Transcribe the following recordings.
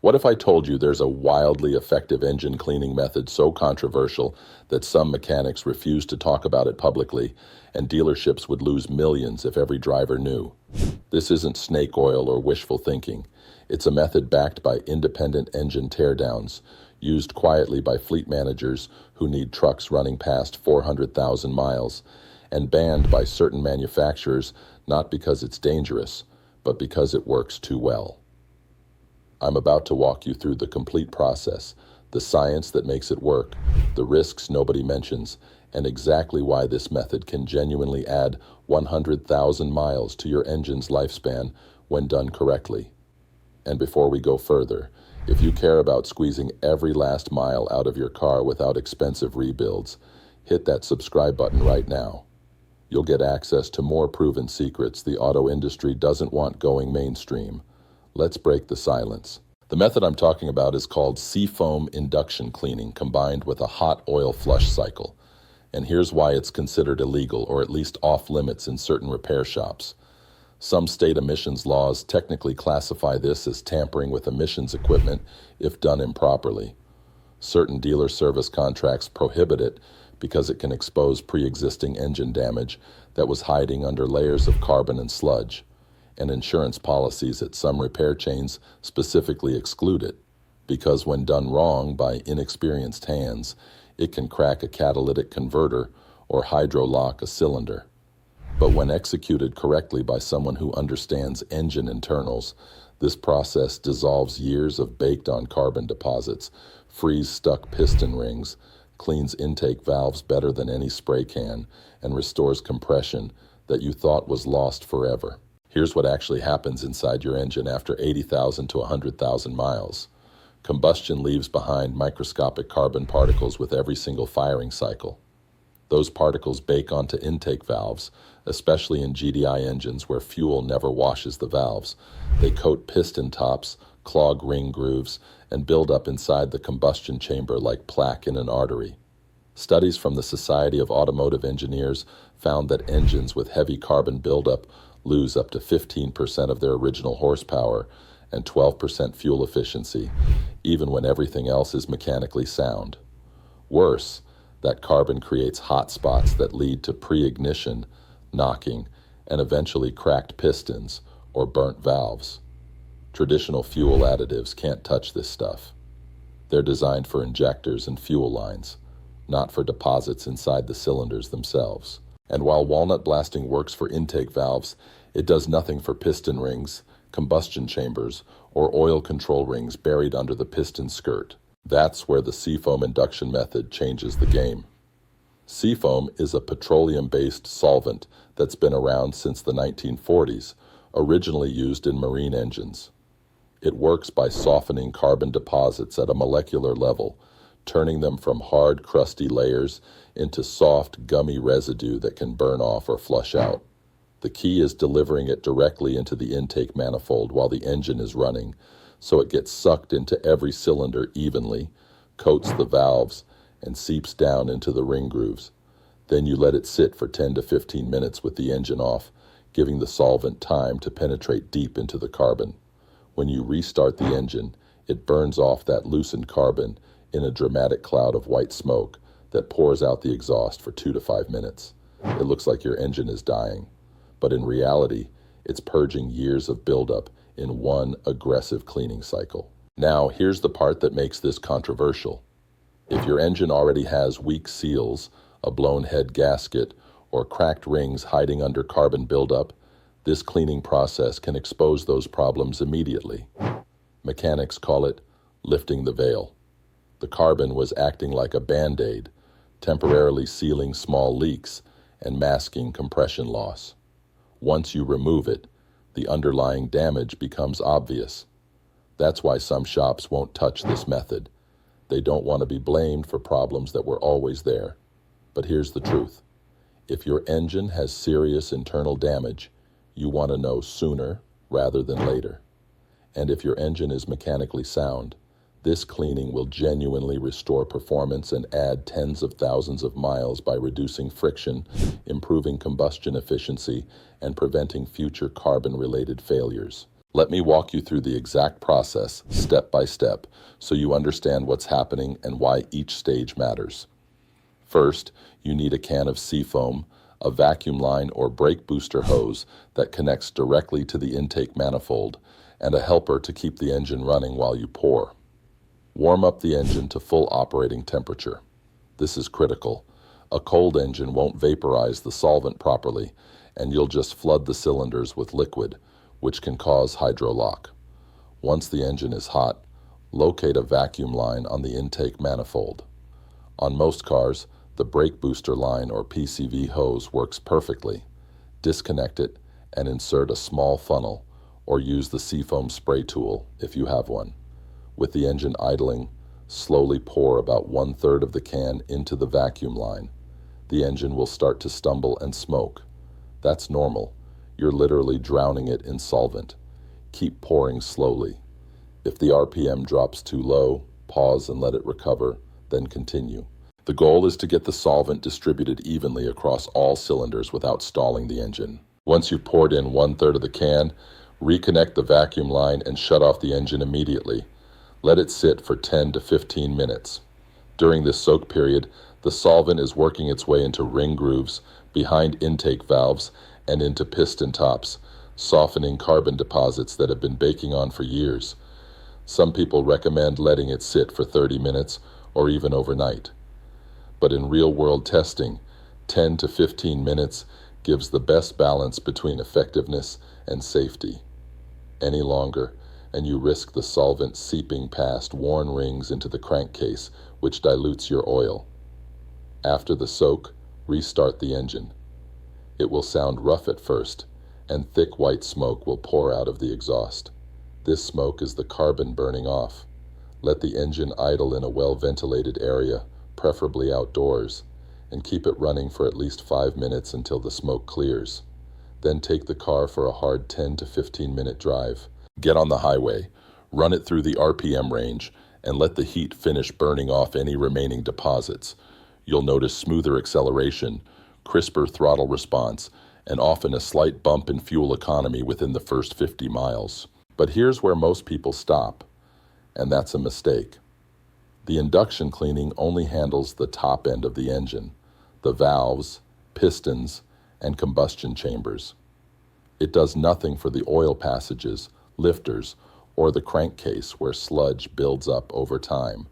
What if I told you there's a wildly effective engine cleaning method so controversial that some mechanics refuse to talk about it publicly, and dealerships would lose millions if every driver knew? This isn't snake oil or wishful thinking. It's a method backed by independent engine teardowns, used quietly by fleet managers who need trucks running past 400,000 miles, and banned by certain manufacturers not because it's dangerous, but because it works too well. I'm about to walk you through the complete process, the science that makes it work, the risks nobody mentions, and exactly why this method can genuinely add 100,000 miles to your engine's lifespan when done correctly. And before we go further, if you care about squeezing every last mile out of your car without expensive rebuilds, hit that subscribe button right now. You'll get access to more proven secrets the auto industry doesn't want going mainstream. Let's break the silence. The method I'm talking about is called seafoam induction cleaning combined with a hot oil flush cycle. And here's why it's considered illegal, or at least off limits in certain repair shops. Some state emissions laws technically classify this as tampering with emissions equipment if done improperly. Certain dealer service contracts prohibit it because it can expose pre-existing engine damage that was hiding under layers of carbon and sludge. And insurance policies at some repair chains specifically exclude it, because when done wrong by inexperienced hands, it can crack a catalytic converter or hydrolock a cylinder. But when executed correctly by someone who understands engine internals, this process dissolves years of baked-on carbon deposits, frees stuck piston rings, cleans intake valves better than any spray can, and restores compression that you thought was lost forever. Here's what actually happens inside your engine after 80,000 to 100,000 miles. Combustion leaves behind microscopic carbon particles with every single firing cycle. Those particles bake onto intake valves, especially in GDI engines where fuel never washes the valves. They coat piston tops, clog ring grooves, and build up inside the combustion chamber like plaque in an artery. Studies from the Society of Automotive Engineers found that engines with heavy carbon buildup lose up to 15% of their original horsepower and 12% fuel efficiency, even when everything else is mechanically sound. Worse, that carbon creates hot spots that lead to pre-ignition, knocking, and eventually cracked pistons or burnt valves. Traditional fuel additives can't touch this stuff. They're designed for injectors and fuel lines, not for deposits inside the cylinders themselves. And while walnut blasting works for intake valves, it does nothing for piston rings, combustion chambers, or oil control rings buried under the piston skirt. That's where the seafoam induction method changes the game. Seafoam is a petroleum-based solvent that's been around since the 1940s, originally used in marine engines. It works by softening carbon deposits at a molecular level, turning them from hard, crusty layers into soft, gummy residue that can burn off or flush out. The key is delivering it directly into the intake manifold while the engine is running, so it gets sucked into every cylinder evenly, coats the valves, and seeps down into the ring grooves. Then you let it sit for 10 to 15 minutes with the engine off, giving the solvent time to penetrate deep into the carbon. When you restart the engine, it burns off that loosened carbon in a dramatic cloud of white smoke that pours out the exhaust for 2 to 5 minutes. It looks like your engine is dying, but in reality, it's purging years of buildup in one aggressive cleaning cycle. Now, here's the part that makes this controversial. If your engine already has weak seals, a blown head gasket, or cracked rings hiding under carbon buildup, this cleaning process can expose those problems immediately. Mechanics call it lifting the veil. The carbon was acting like a band-aid, temporarily sealing small leaks and masking compression loss. Once you remove it, the underlying damage becomes obvious. That's why some shops won't touch this method. They don't want to be blamed for problems that were always there. But here's the truth. If your engine has serious internal damage, you want to know sooner rather than later. And if your engine is mechanically sound, this cleaning will genuinely restore performance and add tens of thousands of miles by reducing friction, improving combustion efficiency, and preventing future carbon-related failures. Let me walk you through the exact process, step by step, so you understand what's happening and why each stage matters. First, you need a can of seafoam, a vacuum line or brake booster hose that connects directly to the intake manifold, and a helper to keep the engine running while you pour. Warm up the engine to full operating temperature. This is critical. A cold engine won't vaporize the solvent properly, and you'll just flood the cylinders with liquid, which can cause hydrolock. Once the engine is hot, locate a vacuum line on the intake manifold. On most cars, the brake booster line or PCV hose works perfectly. Disconnect it and insert a small funnel, or use the seafoam spray tool if you have one. With the engine idling, slowly pour about 1/3 of the can into the vacuum line. The engine will start to stumble and smoke. That's normal. You're literally drowning it in solvent. Keep pouring slowly. If the RPM drops too low, pause and let it recover, then continue. The goal is to get the solvent distributed evenly across all cylinders without stalling the engine. Once you've poured in 1/3 of the can, reconnect the vacuum line and shut off the engine immediately. Let it sit for 10 to 15 minutes. During this soak period, the solvent is working its way into ring grooves, behind intake valves, and into piston tops, softening carbon deposits that have been baking on for years. Some people recommend letting it sit for 30 minutes or even overnight. But in real-world testing, 10 to 15 minutes gives the best balance between effectiveness and safety. Any longer, and you risk the solvent seeping past worn rings into the crankcase, which dilutes your oil. After the soak, restart the engine. It will sound rough at first, and thick white smoke will pour out of the exhaust. This smoke is the carbon burning off. Let the engine idle in a well-ventilated area, preferably outdoors, and keep it running for at least 5 minutes until the smoke clears. Then take the car for a hard 10 to 15-minute drive. Get on the highway, run it through the RPM range, and let the heat finish burning off any remaining deposits. You'll notice smoother acceleration, crisper throttle response, and often a slight bump in fuel economy within the first 50 miles. But here's where most people stop, and that's a mistake. The induction cleaning only handles the top end of the engine, the valves, pistons, and combustion chambers. It does nothing for the oil passages, lifters, or the crankcase where sludge builds up over time.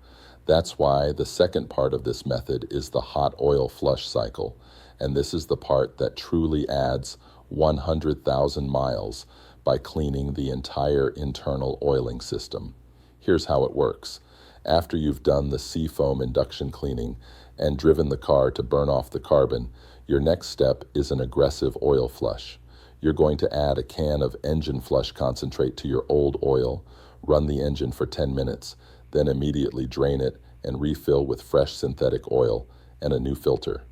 That's why the second part of this method is the hot oil flush cycle, and this is the part that truly adds 100,000 miles by cleaning the entire internal oiling system. Here's how it works. After you've done the seafoam induction cleaning and driven the car to burn off the carbon, your next step is an aggressive oil flush. You're going to add a can of engine flush concentrate to your old oil, run the engine for 10 minutes, then immediately drain it and refill with fresh synthetic oil and a new filter.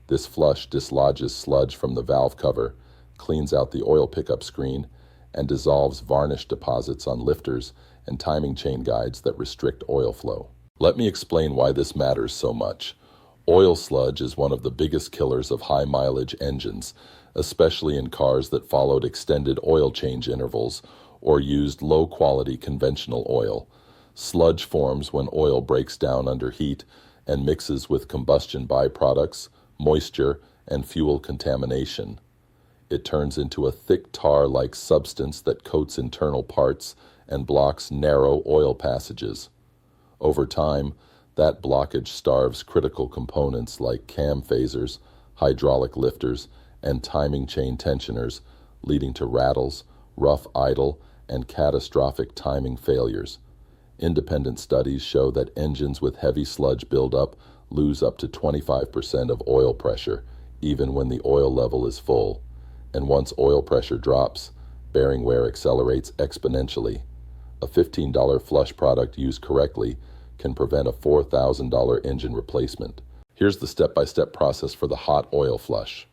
This flush dislodges sludge from the valve cover, cleans out the oil pickup screen, and dissolves varnish deposits on lifters and timing chain guides that restrict oil flow. Let me explain why this matters so much. Oil sludge is one of the biggest killers of high-mileage engines, especially in cars that followed extended oil change intervals or used low-quality conventional oil. Sludge forms when oil breaks down under heat and mixes with combustion byproducts, moisture, and fuel contamination. It turns into a thick tar-like substance that coats internal parts and blocks narrow oil passages. Over time, that blockage starves critical components like cam phasers, hydraulic lifters, and timing chain tensioners, leading to rattles, rough idle, and catastrophic timing failures. Independent studies show that engines with heavy sludge buildup lose up to 25% of oil pressure, even when the oil level is full. And once oil pressure drops, bearing wear accelerates exponentially. A $15 flush product used correctly can prevent a $4,000 engine replacement. Here's the step-by-step process for the hot oil flush.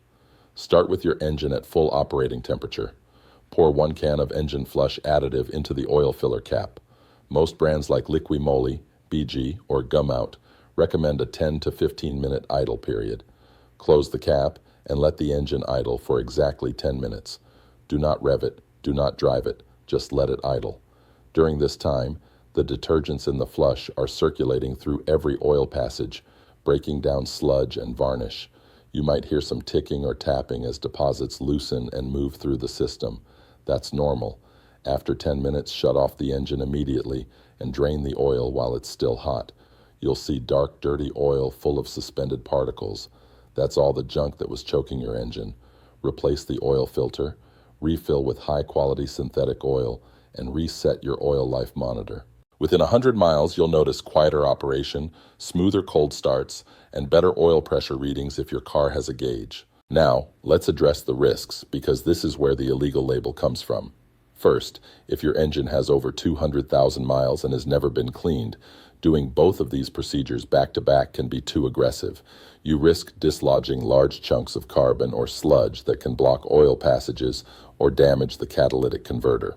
Start with your engine at full operating temperature. Pour 1 can of engine flush additive into the oil filler cap. Most brands like Liqui-Moly, BG, or Gumout recommend a 10 to 15 minute idle period. Close the cap and let the engine idle for exactly 10 minutes. Do not rev it, do not drive it, Just let it idle. During this time, the detergents in the flush are circulating through every oil passage, breaking down sludge and varnish. You might hear some ticking or tapping as deposits loosen and move through the system. That's normal. After 10 minutes, shut off the engine immediately and drain the oil while it's still hot. You'll see dark, dirty oil full of suspended particles. That's all the junk that was choking your engine. Replace the oil filter, refill with high-quality synthetic oil, and reset your oil life monitor. Within 100 miles, you'll notice quieter operation, smoother cold starts, and better oil pressure readings if your car has a gauge. Now, let's address the risks, because this is where the illegal label comes from. First, if your engine has over 200,000 miles and has never been cleaned, doing both of these procedures back-to-back can be too aggressive. You risk dislodging large chunks of carbon or sludge that can block oil passages or damage the catalytic converter.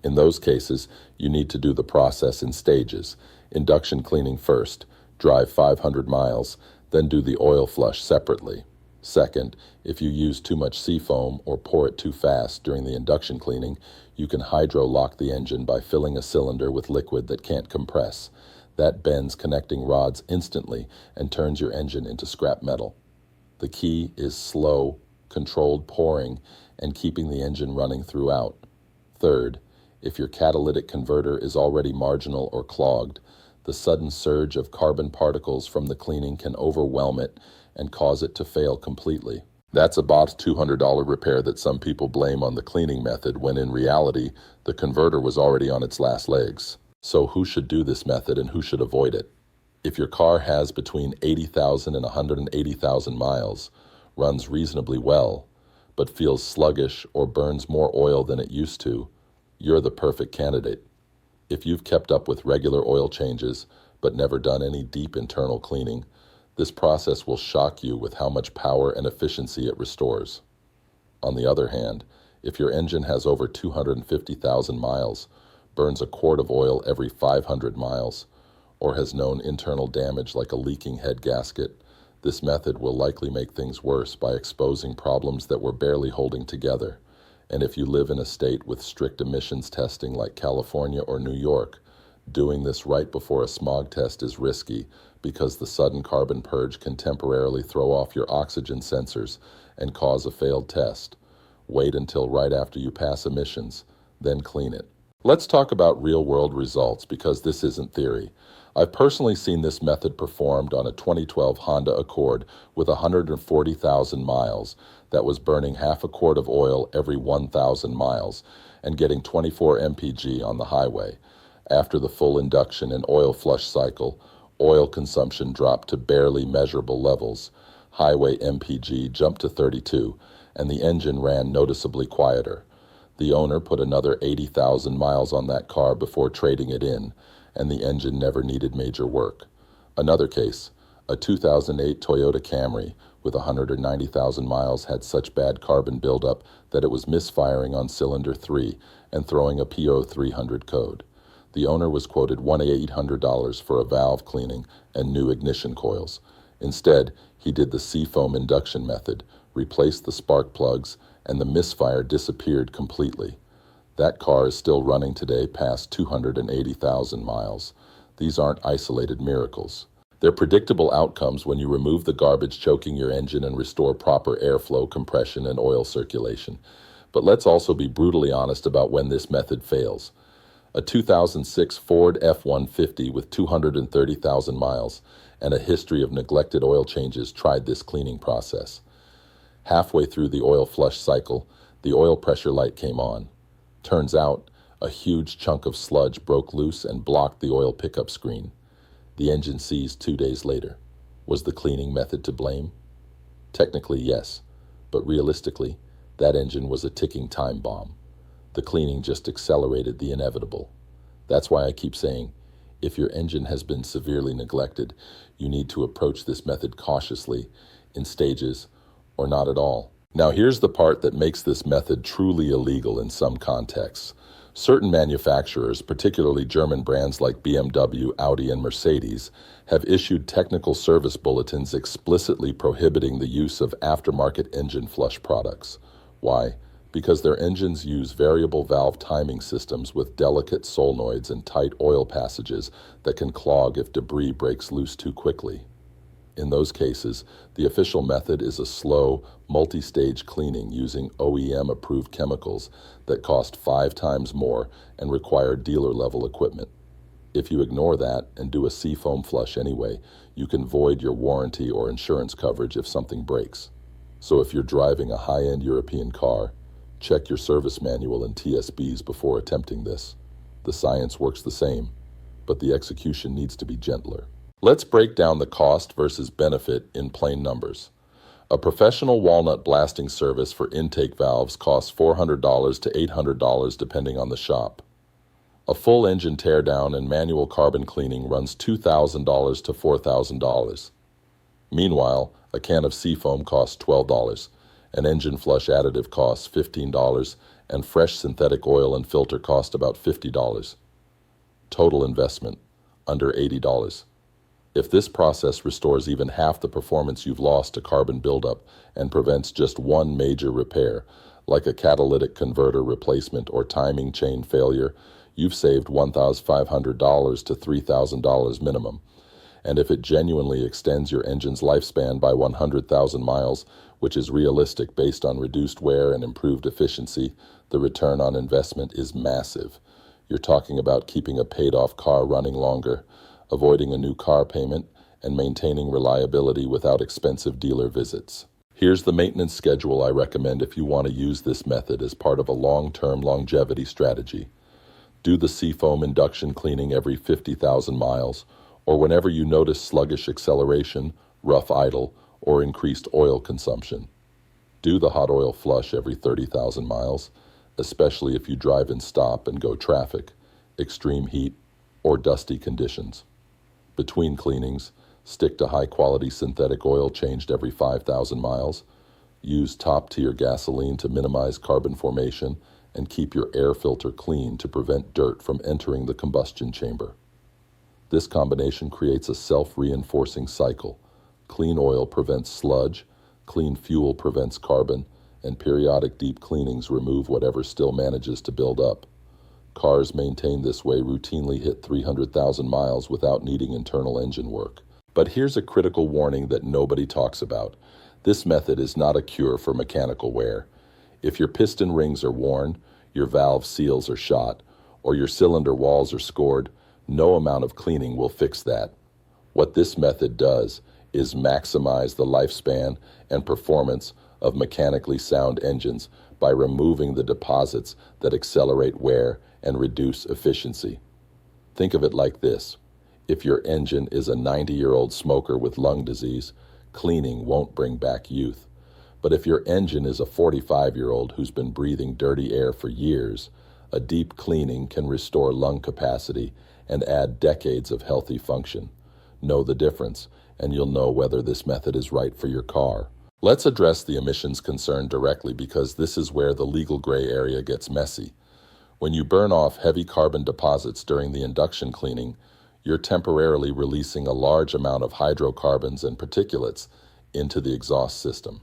In those cases, you need to do the process in stages. Induction cleaning first, drive 500 miles, then do the oil flush separately. Second, if you use too much seafoam or pour it too fast during the induction cleaning, you can hydro-lock the engine by filling a cylinder with liquid that can't compress. That bends connecting rods instantly and turns your engine into scrap metal. The key is slow, controlled pouring and keeping the engine running throughout. Third, if your catalytic converter is already marginal or clogged, the sudden surge of carbon particles from the cleaning can overwhelm it and cause it to fail completely. That's about $200 repair that some people blame on the cleaning method when in reality, the converter was already on its last legs. So who should do this method and who should avoid it? If your car has between 80,000 and 180,000 miles, runs reasonably well, but feels sluggish or burns more oil than it used to, you're the perfect candidate. If you've kept up with regular oil changes, but never done any deep internal cleaning, this process will shock you with how much power and efficiency it restores. On the other hand, if your engine has over 250,000 miles, burns a quart of oil every 500 miles, or has known internal damage like a leaking head gasket, this method will likely make things worse by exposing problems that were barely holding together. And if you live in a state with strict emissions testing like California or New York, doing this right before a smog test is risky because the sudden carbon purge can temporarily throw off your oxygen sensors and cause a failed test. Wait until right after you pass emissions, then clean it. Let's talk about real-world results because this isn't theory. I've personally seen this method performed on a 2012 Honda Accord with 140,000 miles that was burning half a quart of oil every 1,000 miles and getting 24 mpg on the highway. After the full induction and oil flush cycle, oil consumption dropped to barely measurable levels. Highway mpg jumped to 32, and the engine ran noticeably quieter. The owner put another 80,000 miles on that car before trading it in, and the engine never needed major work. Another case, a 2008 Toyota Camry with 190,000 miles had such bad carbon buildup that it was misfiring on cylinder 3 and throwing a P0300 code. The owner was quoted $1,800 for a valve cleaning and new ignition coils. Instead, he did the seafoam induction method, replaced the spark plugs, and the misfire disappeared completely. That car is still running today past 280,000 miles. These aren't isolated miracles. They're predictable outcomes when you remove the garbage choking your engine and restore proper airflow, compression, and oil circulation. But let's also be brutally honest about when this method fails. A 2006 Ford F-150 with 230,000 miles and a history of neglected oil changes tried this cleaning process. Halfway through the oil flush cycle, the oil pressure light came on. Turns out, a huge chunk of sludge broke loose and blocked the oil pickup screen. The engine seized 2 days later. Was the cleaning method to blame? Technically, yes, but realistically, that engine was a ticking time bomb. The cleaning just accelerated the inevitable. That's why I keep saying, if your engine has been severely neglected, you need to approach this method cautiously, in stages, or not at all. Now here's the part that makes this method truly illegal in some contexts. Certain manufacturers, particularly German brands like BMW, Audi, and Mercedes, have issued technical service bulletins explicitly prohibiting the use of aftermarket engine flush products. Why? Because their engines use variable valve timing systems with delicate solenoids and tight oil passages that can clog if debris breaks loose too quickly. In those cases, the official method is a slow, multi-stage cleaning using OEM-approved chemicals that cost 5 times more and require dealer-level equipment. If you ignore that and do a seafoam flush anyway, you can void your warranty or insurance coverage if something breaks. So if you're driving a high-end European car, check your service manual and TSBs before attempting this. The science works the same, but the execution needs to be gentler. Let's break down the cost versus benefit in plain numbers. A professional walnut blasting service for intake valves costs $400 to $800 depending on the shop. A full engine teardown and manual carbon cleaning runs $2,000 to $4,000. Meanwhile, a can of seafoam costs $12, an engine flush additive costs $15, and fresh synthetic oil and filter cost about $50. Total investment, under $80. If this process restores even half the performance you've lost to carbon buildup and prevents just one major repair, like a catalytic converter replacement or timing chain failure, you've saved $1,500 to $3,000 minimum. And if it genuinely extends your engine's lifespan by 100,000 miles, which is realistic based on reduced wear and improved efficiency, the return on investment is massive. You're talking about keeping a paid-off car running longer, avoiding a new car payment, and maintaining reliability without expensive dealer visits. Here's the maintenance schedule I recommend if you want to use this method as part of a long-term longevity strategy. Do the seafoam induction cleaning every 50,000 miles, or whenever you notice sluggish acceleration, rough idle, or increased oil consumption. Do the hot oil flush every 30,000 miles, especially if you drive in stop and go traffic, extreme heat, or dusty conditions. Between cleanings, stick to high-quality synthetic oil changed every 5,000 miles. Use top-tier gasoline to minimize carbon formation and keep your air filter clean to prevent dirt from entering the combustion chamber. This combination creates a self-reinforcing cycle. Clean oil prevents sludge, clean fuel prevents carbon, and periodic deep cleanings remove whatever still manages to build up. Cars maintained this way routinely hit 300,000 miles without needing internal engine work. But here's a critical warning that nobody talks about. This method is not a cure for mechanical wear. If your piston rings are worn, your valve seals are shot, or your cylinder walls are scored, no amount of cleaning will fix that. What this method does is maximize the lifespan and performance of mechanically sound engines by removing the deposits that accelerate wear and reduce efficiency. Think of it like this. If your engine is a 90-year-old smoker with lung disease, cleaning won't bring back youth. But if your engine is a 45-year-old who's been breathing dirty air for years, a deep cleaning can restore lung capacity and add decades of healthy function. Know the difference, and you'll know whether this method is right for your car. Let's address the emissions concern directly because this is where the legal gray area gets messy. When you burn off heavy carbon deposits during the induction cleaning, you're temporarily releasing a large amount of hydrocarbons and particulates into the exhaust system.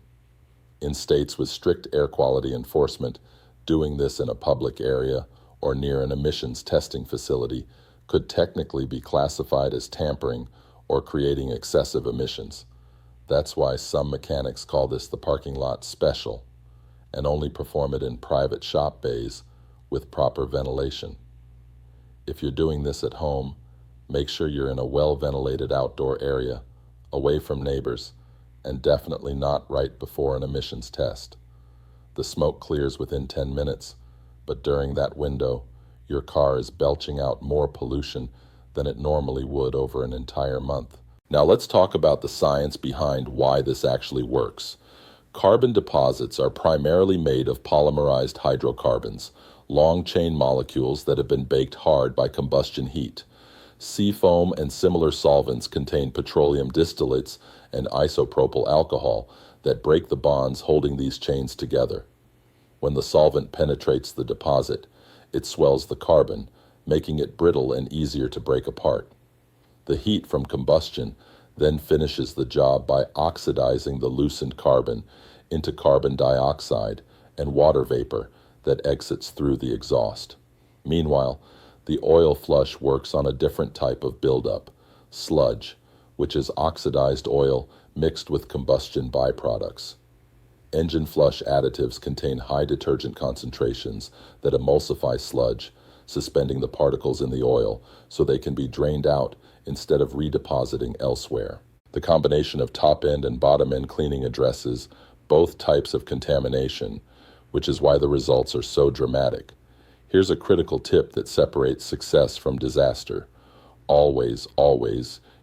In states with strict air quality enforcement, doing this in a public area or near an emissions testing facility could technically be classified as tampering or creating excessive emissions. That's why some mechanics call this the parking lot special and only perform it in private shop bays with proper ventilation. If you're doing this at home, make sure you're in a well-ventilated outdoor area, away from neighbors, and definitely not right before an emissions test. The smoke clears within 10 minutes, but during that window, your car is belching out more pollution than it normally would over an entire month. Now let's talk about the science behind why this actually works. Carbon deposits are primarily made of polymerized hydrocarbons, long-chain molecules that have been baked hard by combustion heat. Seafoam and similar solvents contain petroleum distillates and isopropyl alcohol that break the bonds holding these chains together. When the solvent penetrates the deposit, it swells the carbon, making it brittle and easier to break apart. The heat from combustion then finishes the job by oxidizing the loosened carbon into carbon dioxide and water vapor that exits through the exhaust. Meanwhile, the oil flush works on a different type of buildup, sludge, which is oxidized oil mixed with combustion byproducts. Engine flush additives contain high detergent concentrations that emulsify sludge, suspending the particles in the oil so they can be drained out instead of redepositing elsewhere. The combination of top-end and bottom-end cleaning addresses both types of contamination, which is why the results are so dramatic. Here's a critical tip that separates success from disaster. Always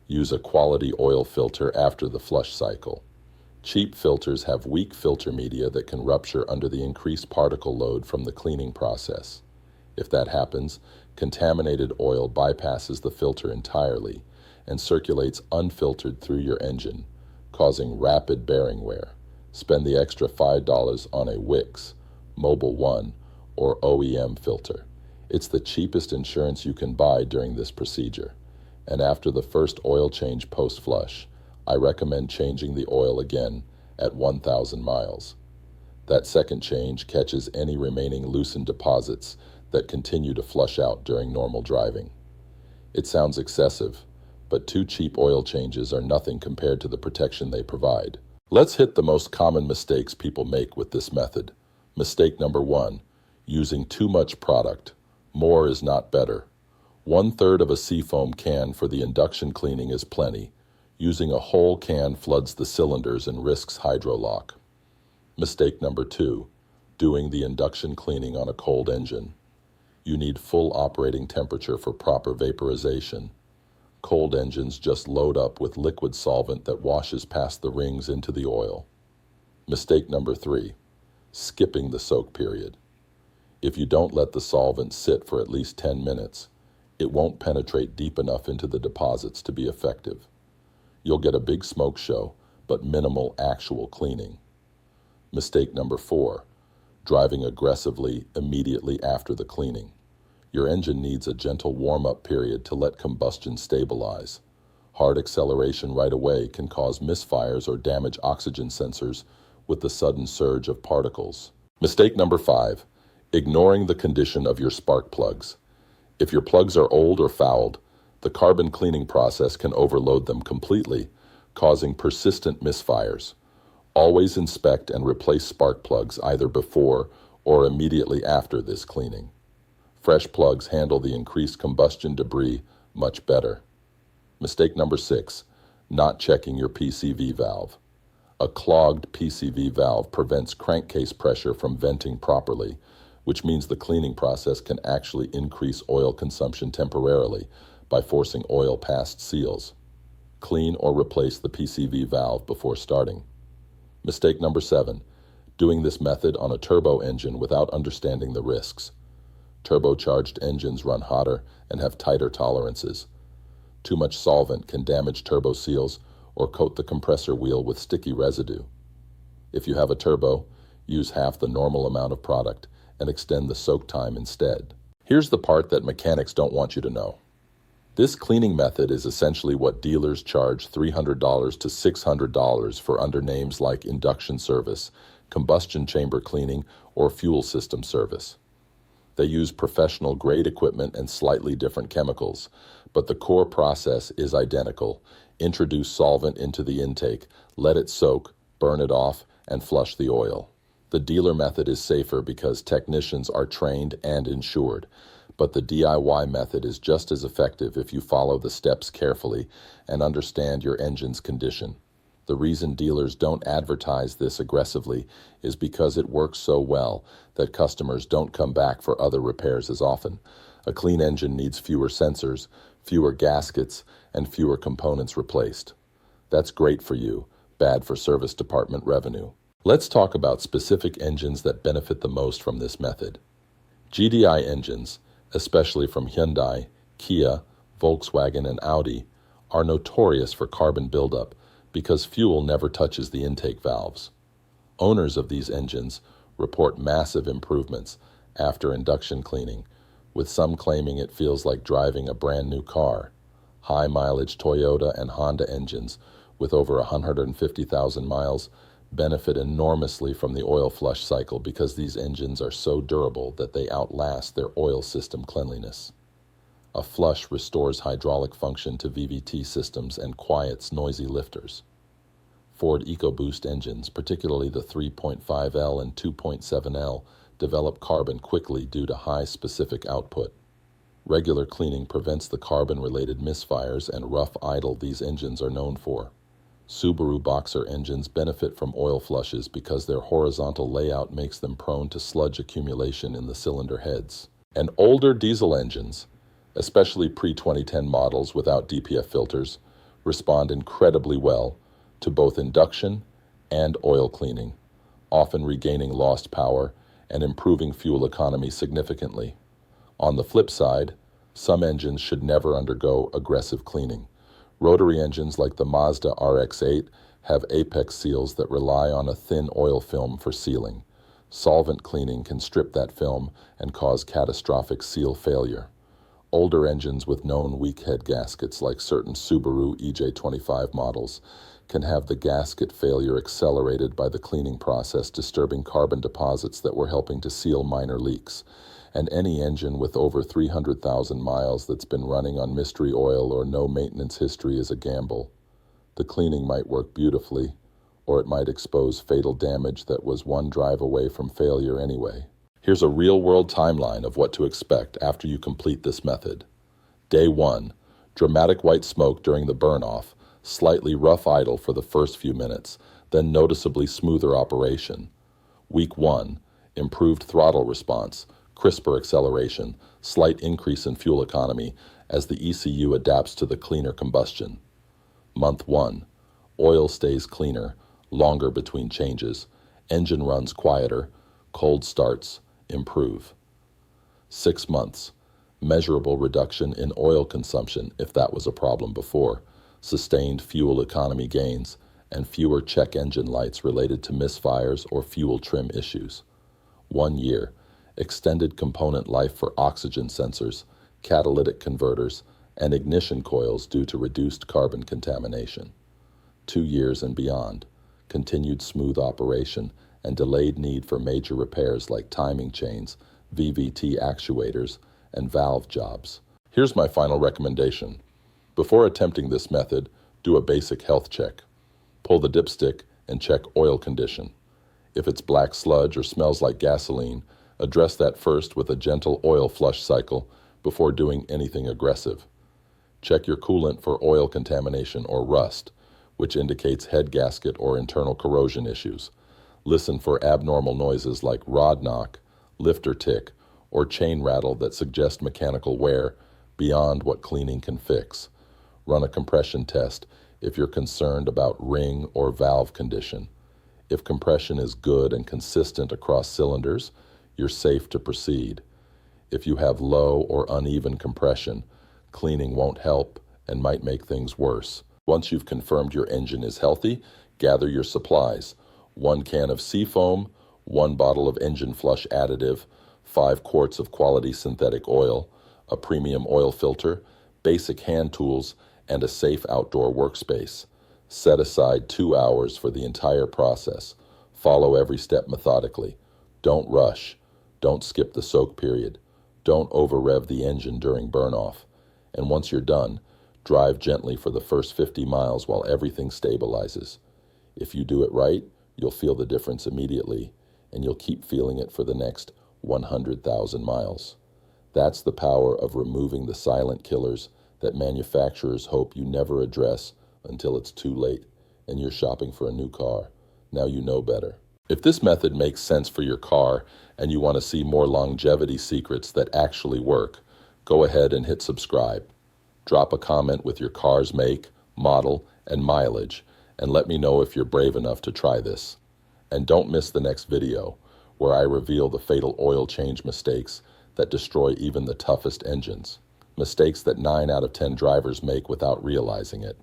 use a quality oil filter after the flush cycle. Cheap filters have weak filter media that can rupture under the increased particle load from the cleaning process. If that happens, contaminated oil bypasses the filter entirely and circulates unfiltered through your engine, causing rapid bearing wear. Spend the extra $5 on a Wix, Mobil 1, or OEM filter. It's the cheapest insurance you can buy during this procedure. And after the first oil change post-flush, I recommend changing the oil again at 1,000 miles. That second change catches any remaining loosened deposits that continue to flush out during normal driving. It sounds excessive, but 2 cheap oil changes are nothing compared to the protection they provide. Let's hit the most common mistakes people make with this method. Mistake number 1, using too much product. More is not better. 1/3 of a seafoam can for the induction cleaning is plenty. Using a whole can floods the cylinders and risks hydrolock. Mistake number 2, doing the induction cleaning on a cold engine. You need full operating temperature for proper vaporization. Cold engines just load up with liquid solvent that washes past the rings into the oil. Mistake number 3, skipping the soak period. If you don't let the solvent sit for at least 10 minutes, it won't penetrate deep enough into the deposits to be effective. You'll get a big smoke show, but minimal actual cleaning. Mistake number 4, driving aggressively immediately after the cleaning. Your engine needs a gentle warm-up period to let combustion stabilize. Hard acceleration right away can cause misfires or damage oxygen sensors with the sudden surge of particles. Mistake number 5, ignoring the condition of your spark plugs. If your plugs are old or fouled, the carbon cleaning process can overload them completely, causing persistent misfires. Always inspect and replace spark plugs either before or immediately after this cleaning. Fresh plugs handle the increased combustion debris much better. Mistake number 6, not checking your PCV valve. A clogged PCV valve prevents crankcase pressure from venting properly, which means the cleaning process can actually increase oil consumption temporarily by forcing oil past seals. Clean or replace the PCV valve before starting. Mistake number 7, doing this method on a turbo engine without understanding the risks. Turbocharged engines run hotter and have tighter tolerances. Too much solvent can damage turbo seals or coat the compressor wheel with sticky residue. If you have a turbo, use half the normal amount of product and extend the soak time instead. Here's the part that mechanics don't want you to know. This cleaning method is essentially what dealers charge $300 to $600 for under names like induction service, combustion chamber cleaning, or fuel system service. They use professional-grade equipment and slightly different chemicals, but the core process is identical. Introduce solvent into the intake, let it soak, burn it off, and flush the oil. The dealer method is safer because technicians are trained and insured, but the DIY method is just as effective if you follow the steps carefully and understand your engine's condition. The reason dealers don't advertise this aggressively is because it works so well that customers don't come back for other repairs as often. A clean engine needs fewer sensors, fewer gaskets, and fewer components replaced. That's great for you, bad for service department revenue. Let's talk about specific engines that benefit the most from this method. GDI engines, especially from Hyundai, Kia, Volkswagen, and Audi, are notorious for carbon buildup because fuel never touches the intake valves. Owners of these engines report massive improvements after induction cleaning, with some claiming it feels like driving a brand new car. High-mileage Toyota and Honda engines with over 150,000 miles benefit enormously from the oil flush cycle because these engines are so durable that they outlast their oil system cleanliness. A flush restores hydraulic function to VVT systems and quiets noisy lifters. Ford EcoBoost engines, particularly the 3.5L and 2.7L, develop carbon quickly due to high specific output. Regular cleaning prevents the carbon-related misfires and rough idle these engines are known for. Subaru Boxer engines benefit from oil flushes because their horizontal layout makes them prone to sludge accumulation in the cylinder heads. And older diesel engines, especially pre-2010 models without DPF filters, respond incredibly well to both induction and oil cleaning, often regaining lost power and improving fuel economy significantly. On the flip side, some engines should never undergo aggressive cleaning. Rotary engines like the Mazda RX-8 have apex seals that rely on a thin oil film for sealing. Solvent cleaning can strip that film and cause catastrophic seal failure. Older engines with known weak head gaskets, like certain Subaru EJ25 models, can have the gasket failure accelerated by the cleaning process, disturbing carbon deposits that were helping to seal minor leaks. And any engine with over 300,000 miles that's been running on mystery oil or no maintenance history is a gamble. The cleaning might work beautifully, or it might expose fatal damage that was one drive away from failure anyway. Here's a real-world timeline of what to expect after you complete this method. Day 1, dramatic white smoke during the burn-off, slightly rough idle for the first few minutes, then noticeably smoother operation. Week 1, improved throttle response, crisper acceleration, slight increase in fuel economy as the ECU adapts to the cleaner combustion. Month 1, oil stays cleaner, longer between changes, engine runs quieter, cold starts improve. 6 months, measurable reduction in oil consumption if that was a problem before, sustained fuel economy gains, and fewer check engine lights related to misfires or fuel trim issues. 1 year, extended component life for oxygen sensors, catalytic converters, and ignition coils due to reduced carbon contamination. 2 years and beyond, continued smooth operation and delayed need for major repairs like timing chains, VVT actuators, and valve jobs. Here's my final recommendation. Before attempting this method, do a basic health check. Pull the dipstick and check oil condition. If it's black sludge or smells like gasoline, address that first with a gentle oil flush cycle before doing anything aggressive. Check your coolant for oil contamination or rust, which indicates head gasket or internal corrosion issues. Listen for abnormal noises like rod knock, lifter tick, or chain rattle that suggest mechanical wear beyond what cleaning can fix. Run a compression test if you're concerned about ring or valve condition. If compression is good and consistent across cylinders, you're safe to proceed. If you have low or uneven compression, cleaning won't help and might make things worse. Once you've confirmed your engine is healthy, gather your supplies. 1 can of Seafoam, 1 bottle of engine flush additive, 5 quarts of quality synthetic oil, a premium oil filter, basic hand tools, and a safe outdoor workspace. Set aside 2 hours for the entire process. Follow every step methodically. Don't rush. Don't skip the soak period. Don't over-rev the engine during burn-off. And once you're done, drive gently for the first 50 miles while everything stabilizes. If you do it right, you'll feel the difference immediately, and you'll keep feeling it for the next 100,000 miles. That's the power of removing the silent killers that manufacturers hope you never address until it's too late and you're shopping for a new car. Now you know better. If this method makes sense for your car and you want to see more longevity secrets that actually work, go ahead and hit subscribe. Drop a comment with your car's make, model, and mileage, and let me know if you're brave enough to try this. And don't miss the next video, where I reveal the fatal oil change mistakes that destroy even the toughest engines. Mistakes that 9 out of 10 drivers make without realizing it.